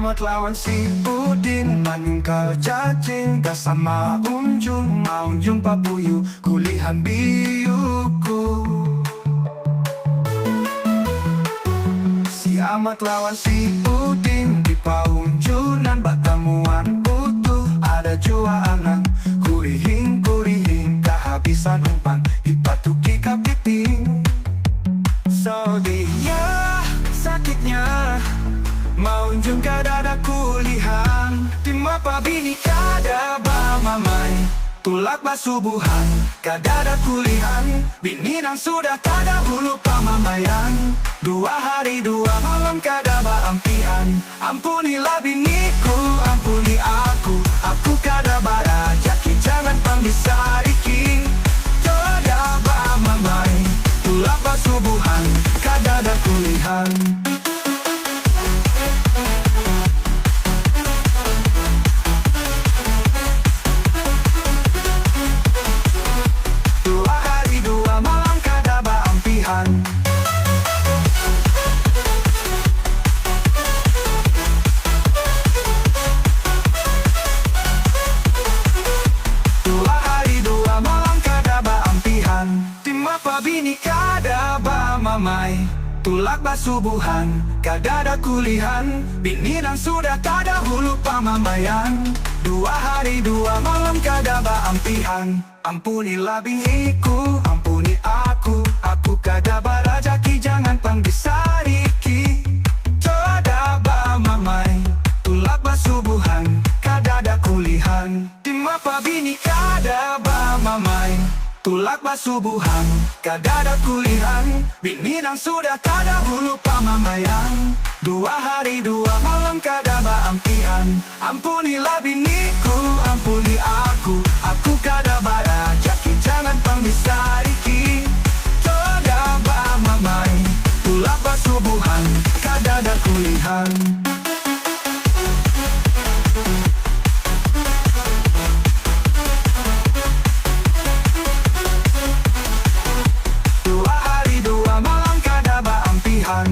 Ahmad lawan si Udin, maningkal cacing kasama unjung, mau jumpa puyu kulihan biuku. Si Ahmad lawan si Udin di paunjunan batamuan utuh, ada jualan kurihing kehabisan umpan dipatuki kapiting. So dia sakitnya mau juga dada kulihan, timapa bini kada mamai, tulak basubuhan kada kulihan, bini nang sudah kada hulu pamamayan. 2 hari 2 malam kada baampian, ampunilah biniku, ampuni aku kada barajaki, jangan panggil kada mamai, tulak basubuhan kada kulihan. Bini kada mamai, tulak basubuhan kada kulihan, bini nang sudah kada hulu pamamayan. 2 hari 2 malam kada baampihan, ampunilah biniku, ampuni aku kada barajaki, jangan panggil kada mamai, tulak basubuhan kada kulihan. Timapa bini kada mamai, tulak basubuhan kada kulihan, bini nang sudah kada hulu pamamayan. 2 hari 2 malam kada baampian, ampunilah biniku, ampuni aku kada barajaki, jangan panggil kada mamai, tulak basubuhan kada kulihan. Dua hari 2 malam kada baampihan.